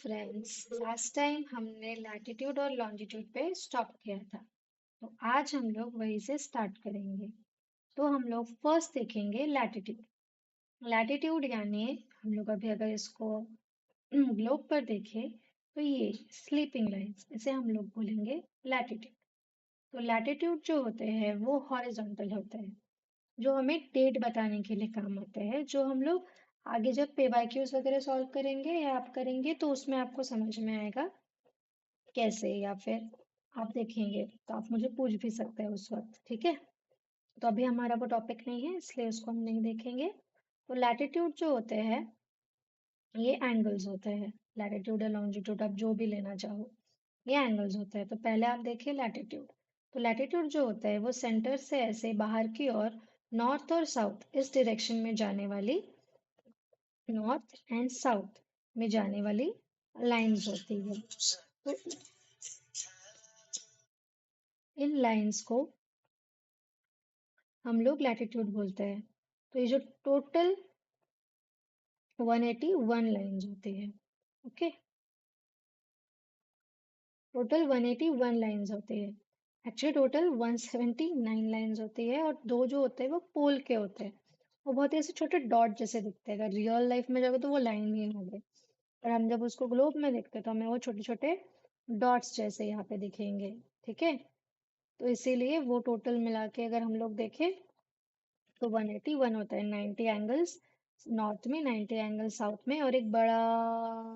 Friends, last time हमने latitude और longitude पे स्टॉप किया था। तो आज हम लोग वहीं से स्टार्ट करेंगे। तो हम लोग फर्स्ट देखेंगे लैटिट्यूड। लैटिट्यूड यानी हम लोग अभी अगर इसको ग्लोब पर देखें तो ये स्लीपिंग लाइंस, इसे हम लोग बोलेंगे लैटिट्यूड। तो लैटिट्यूड जो होते हैं वो हॉरिजॉन्टल होते हैं, जो हमें डेट बताने के लिए काम आते हैं, जो हम लोग आगे जब पीवाईक्यूज वगैरह सॉल्व करेंगे या आप करेंगे तो उसमें आपको समझ में आएगा कैसे, या फिर आप देखेंगे तो आप मुझे पूछ भी सकते हैं उस वक्त। ठीक है, तो अभी हमारा वो टॉपिक नहीं है इसलिए उसको हम नहीं देखेंगे। तो लैटिट्यूड जो होते हैं ये एंगल्स होते हैं। लैटिट्यूड या लॉन्जिट्यूड आप जो भी लेना चाहो, ये एंगल्स होते हैं। तो पहले आप देखिए लैटिट्यूड। तो लैटिट्यूड जो होता है वो सेंटर से ऐसे बाहर की ओर नॉर्थ और साउथ इस डायरेक्शन में जाने वाली, नॉर्थ एंड साउथ में जाने वाली लाइंस होती है। तो इन लाइंस को हम लोग लैटिट्यूड बोलते हैं। तो ये जो टोटल 181 लाइंस होती है, ओके, टोटल 181 लाइंस होती है। एक्चुअली टोटल 179 लाइंस होती है, और दो जो होते हैं वो पोल के होते हैं। वो बहुत ही ऐसे छोटे डॉट जैसे दिखते हैं। अगर रियल लाइफ में जाओगे तो वो लाइन ही होंगे, और हम जब उसको ग्लोब में देखते हैं तो हमें वो छोटे छोटे डॉट्स जैसे यहाँ पे दिखेंगे। ठीक है, तो इसीलिए वो टोटल मिला के अगर हम लोग देखें तो 181 होता है। 90 एंगल्स नॉर्थ में, 90 एंगल साउथ में, और एक बड़ा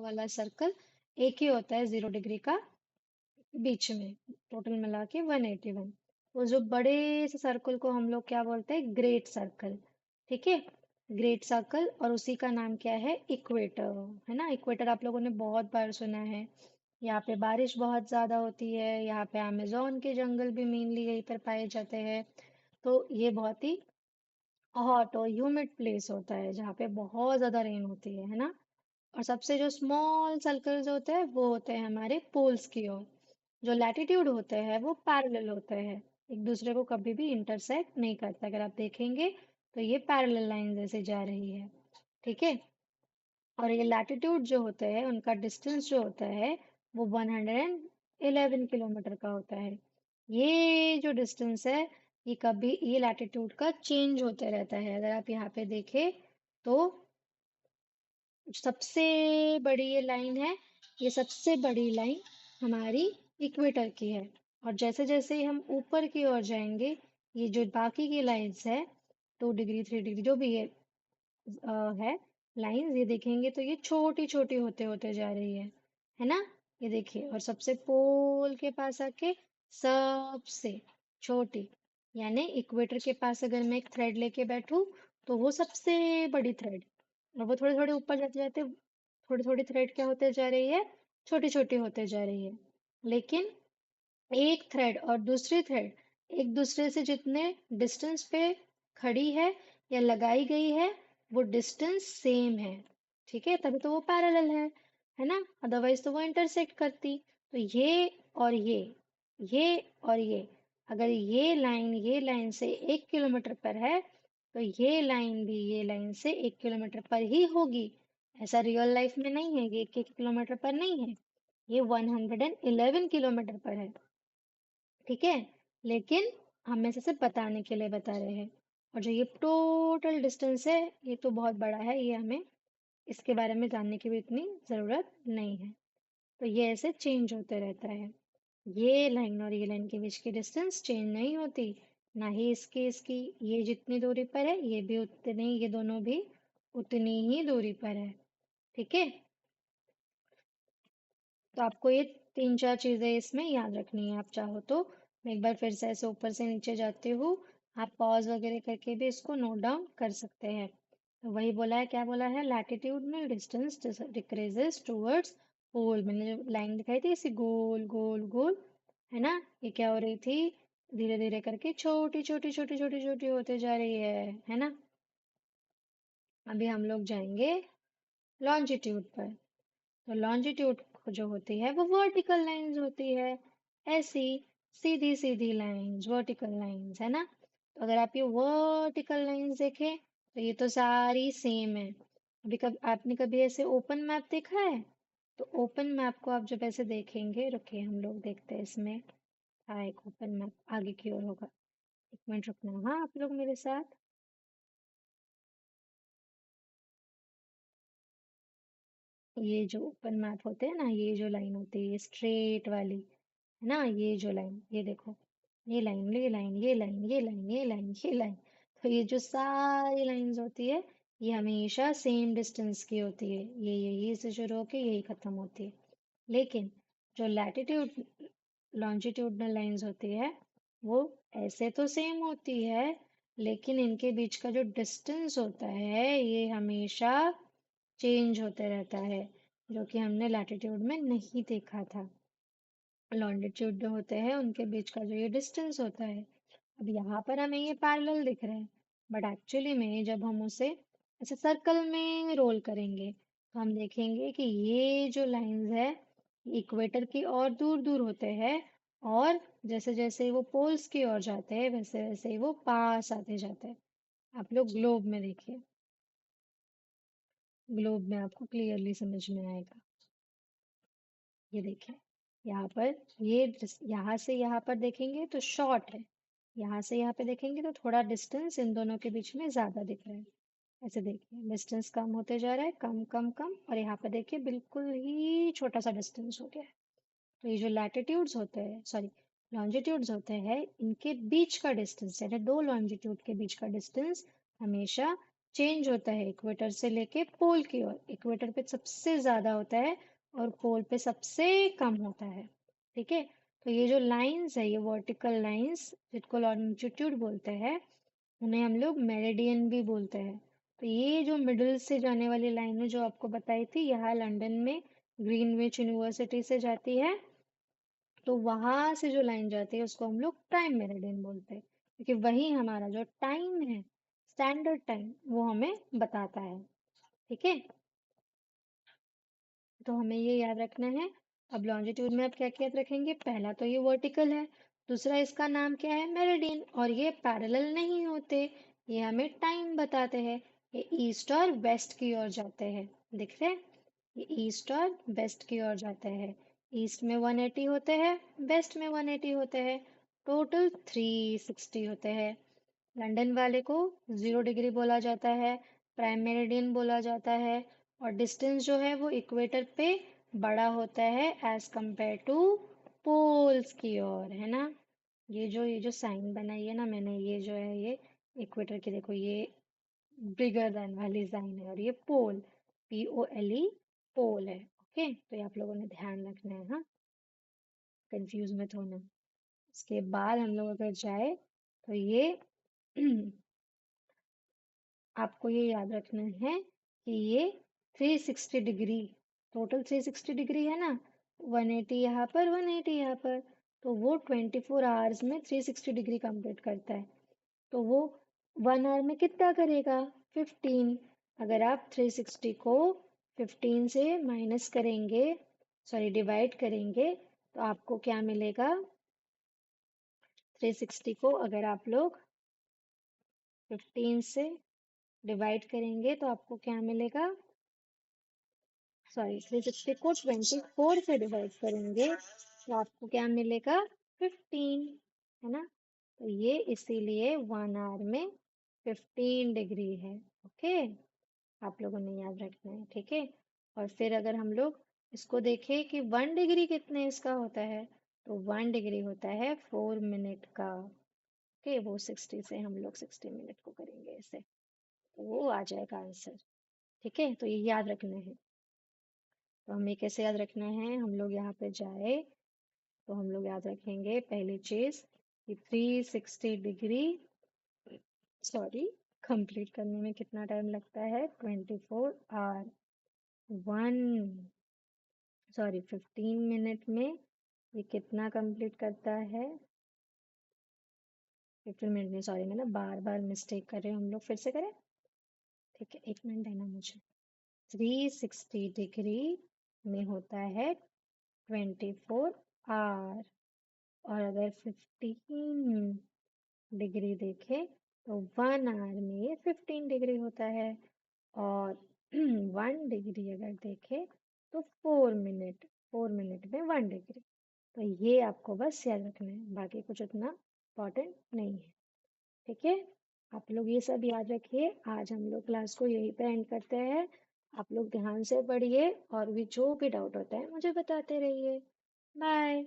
वाला सर्कल एक ही होता है 0 डिग्री का बीच में। टोटल मिला के 181। वो जो बड़े से सर्कल को हम लोग क्या बोलते हैं, ग्रेट सर्कल। ठीक है, ग्रेट सर्कल, और उसी का नाम क्या है, इक्वेटर। है ना, इक्वेटर आप लोगों ने बहुत बार सुना है। यहाँ पे बारिश बहुत ज्यादा होती है, यहाँ पे अमेजोन के जंगल भी मेनली यहीं पर पाए जाते हैं। तो ये बहुत ही हॉट और ह्यूमिड प्लेस होता है जहाँ पे बहुत ज्यादा रेन होती है ना। और सबसे जो स्मॉल सर्कल्स होते हैं वो होते हैं हमारे पोल्स की ओर। जो लैटिट्यूड होते हैं वो पैरेलल होते हैं, एक दूसरे को कभी भी इंटरसेक्ट नहीं करता। अगर आप देखेंगे तो ये पैरेलल लाइन जैसे जा रही है। ठीक है, और ये लैटिट्यूड जो होते हैं उनका डिस्टेंस जो होता है वो 111 किलोमीटर का होता है। ये जो डिस्टेंस है ये कभी, ये लैटिट्यूड का चेंज होते रहता है। अगर आप यहाँ पे देखें तो सबसे बड़ी ये लाइन है, ये सबसे बड़ी लाइन हमारी इक्वेटर की है। और जैसे जैसे ही हम ऊपर की ओर जाएंगे, ये जो बाकी की लाइंस है, 2 डिग्री 3 डिग्री जो भी ये है लाइंस, ये देखेंगे तो ये छोटी छोटी होते होते जा रही है ना। ये देखिए, और सबसे पोल के पास आके सबसे छोटी, यानी इक्वेटर के पास अगर मैं एक थ्रेड लेके बैठूं तो वो सबसे बड़ी थ्रेड, और वो थोड़े थोड़े ऊपर जाते जाते थोड़ी थोड़ी थ्रेड क्या होते जा रही है, छोटी छोटी होते जा रही है। लेकिन एक थ्रेड और दूसरी थ्रेड एक दूसरे से जितने डिस्टेंस पे खड़ी है या लगाई गई है, वो डिस्टेंस सेम है। ठीक है, तभी तो वो पैरेलल है ना, अदरवाइज तो वो इंटरसेक्ट करती। तो और ये और ये, अगर ये लाइन से 1 किलोमीटर पर है तो ये लाइन भी ये लाइन से 1 किलोमीटर पर ही होगी। ऐसा रियल लाइफ में नहीं है कि 1 1 किलोमीटर पर नहीं है, ये 111 किलोमीटर पर है। ठीक है, लेकिन हम ऐसे सिर्फ बताने के लिए बता रहे हैं। और जो ये टोटल डिस्टेंस है ये तो बहुत बड़ा है, ये हमें इसके बारे में जानने की भी इतनी जरूरत नहीं है। तो ये ऐसे चेंज होते रहता है। ये लाइन और ये लाइन के बीच की डिस्टेंस चेंज नहीं होती, ना ही इसकी ये जितनी दूरी पर है ये भी उतनी, ये दोनों भी उतनी ही दूरी पर है। ठीक है, तो आपको ये तीन चार चीजें इसमें याद रखनी है। आप चाहो तो मैं एक बार फिर से ऐसे ऊपर से नीचे जाती हूँ, आप पॉज वगैरह करके भी इसको नोट डाउन कर सकते हैं। तो वही बोला है, क्या बोला है, लैटिट्यूडनल डिस्टेंस डिक्रीजेस टूवर्ड्स पोल। मैंने जो लाइन दिखाई थी इसी गोल गोल गोल, है ना, ये क्या हो रही थी, धीरे धीरे करके छोटी छोटी छोटी छोटी छोटी होते जा रही है ना। अभी हम लोग जाएंगे लॉन्जिट्यूड पर। तो लॉन्जिट्यूड जो होती है वो वर्टिकल लाइंस होती है, ऐसी सीधी सीधी लाइंस, वर्टिकल लाइंस, है ना। तो अगर आप ये वर्टिकल लाइंस देखें तो ये तो सारी सेम है। अभी कब आपने कभी ऐसे ओपन मैप देखा है, तो ओपन मैप को आप जब ऐसे देखेंगे, रुकिए हम लोग देखते हैं इसमें। हाँ, एक ओपन मैप आगे की ओर होगा। एक मिनट रुकना, हाँ आप लोग मेरे साथ। ये जो ओपन मैप होते हैं ना, ये जो लाइन होती है ये स्ट्रेट वाली, है ना, ये जो लाइन, ये देखो, ये लाइन, ये लाइन, ये लाइन, ये लाइन, ये लाइन, ये लाइन। तो ये जो सारी लाइंस होती है, ये हमेशा सेम डिस्टेंस की होती है। ये यही से शुरू होके यही खत्म होती है। लेकिन जो लैटिट्यूड लॉन्जिट्यूडनल लाइंस होती है, वो ऐसे तो सेम होती है, लेकिन इनके बीच का जो डिस्टेंस होता है ये हमेशा चेंज होते रहता है, जो कि हमने लैटिट्यूड में नहीं देखा था। लॉन्जिट्यूड जो होते हैं उनके बीच का जो ये डिस्टेंस होता है, अब यहाँ पर हमें ये पैरेलल दिख रहा है, बट एक्चुअली में जब हम उसे ऐसे सर्कल में रोल करेंगे तो हम देखेंगे कि ये जो लाइंस है इक्वेटर की और दूर दूर होते हैं, और जैसे जैसे वो पोल्स की ओर जाते हैं वैसे वैसे ही वो पास आते जाते हैं। आप लोग ग्लोब में देखिए, ग्लोब में आपको क्लियरली समझ में आएगा। ये देखिए, यहाँ पर यहाँ से यहाँ पर देखेंगे तो शॉर्ट है, यहाँ से यहाँ पे देखेंगे तो थोड़ा डिस्टेंस इन दोनों के बीच में ज्यादा दिख रहा है। ऐसे देखिए डिस्टेंस कम होते जा रहा है, कम कम कम, और यहाँ पे देखिए बिल्कुल ही छोटा सा डिस्टेंस हो गया है। तो ये जो लैटिट्यूड्स होते हैं, सॉरी, लॉन्जिट्यूड्स होते हैं, इनके बीच का डिस्टेंस यानी दो लॉन्जिट्यूड के बीच का डिस्टेंस हमेशा चेंज होता है इक्वेटर से लेके पोल की ओर। इक्वेटर पे सबसे ज्यादा होता है और पोल पे सबसे कम होता है। ठीक है, तो ये जो लाइंस है, ये वर्टिकल लाइंस जिसको लॉन्जिट्यूड बोलते हैं, उन्हें हम लोग मेरिडियन भी बोलते हैं। तो ये जो मिडिल से जाने वाली लाइन है जो आपको बताई थी, यहाँ लंदन में ग्रीनविच यूनिवर्सिटी से जाती है, तो वहां से जो लाइन जाती है उसको हम लोग टाइम मेरिडियन बोलते हैं, क्योंकि वही हमारा जो टाइम है, स्टैंडर्ड टाइम, वो हमें बताता है। ठीक है, तो हमें ये याद रखना है। अब लॉन्जिट्यूड में आप क्या क्या याद रखेंगे, पहला तो ये वर्टिकल है, दूसरा इसका नाम क्या है, मेरिडियन, और ये पैरेलल नहीं होते, ये हमें टाइम बताते हैं। ये ईस्ट और वेस्ट की ओर जाते हैं, दिख रहे हैं, ये ईस्ट और वेस्ट की ओर जाते हैं। ईस्ट में 180 होते हैं, वेस्ट में 180 होते हैं, टोटल 360 होते हैं। लंदन वाले को 0 डिग्री बोला जाता है, प्राइम मेरिडियन बोला जाता है, और डिस्टेंस जो है वो इक्वेटर पे बड़ा होता है एज कंपेयर टू पोल्स की ओर, है ना। ये जो साइन बनाई है ना मैंने, ये जो है ये इक्वेटर की, देखो ये बिगर देन वाली साइन है, और ये पोल, POLE, पोल है। ओके, तो ये आप लोगों ने ध्यान रखना है, हाँ, कंफ्यूज मत होना। उसके बाद हम लोग अगर जाए तो ये आपको ये याद रखना है कि ये 360 डिग्री, टोटल 360 डिग्री है ना, 180 यहाँ पर, 180 यहाँ पर, तो वो 24 आवर्स में 360 डिग्री कंप्लीट करता है। तो वो 1 आवर में कितना करेगा, 15। अगर आप 360 को 15 से माइनस करेंगे, सॉरी डिवाइड करेंगे, तो आपको क्या मिलेगा, 360 को अगर आप लोग 15 से डिवाइड करेंगे तो आपको क्या मिलेगा, सॉरी 360 को 24 से डिवाइड करेंगे तो आपको क्या मिलेगा, 15, है ना। तो ये इसीलिए 1 आवर में 15 डिग्री है। ओके, आप लोगों ने याद रखना है, ठीक है। और फिर अगर हम लोग इसको देखें कि 1 डिग्री कितने इसका होता है, तो 1 डिग्री होता है 4 मिनट का। ओके, वो 60 से हम लोग 60 मिनट को करेंगे ऐसे, तो वो आ जाएगा आंसर। ठीक है, तो ये याद रखना है। तो हमें कैसे याद रखना है, हम लोग यहाँ पे जाए तो हम लोग याद रखेंगे पहली चीज कि 360 डिग्री, सॉरी, कंप्लीट करने में कितना टाइम लगता है, 24 आवर, 15 मिनट में ये कितना कंप्लीट करता है, 15 मिनट में, सॉरी मैं ना बार बार मिस्टेक कर रही हूँ, हम लोग फिर से करें। ठीक है, एक मिनट देना मुझे। 360 डिग्री में होता है 24 आवर, और अगर 15 डिग्री देखे तो 1 आवर में ये 15 डिग्री होता है, और 1 डिग्री अगर देखे तो 4 मिनट, 4 मिनट में 1 डिग्री। तो ये आपको बस याद रखना है, बाकी कुछ उतना इम्पोर्टेंट नहीं है। ठीक है, आप लोग ये सब याद रखिए। आज हम लोग क्लास को यहीं पे एंड करते हैं। आप लोग ध्यान से पढ़िए और भी जो भी डाउट होता है मुझे बताते रहिए। बाय।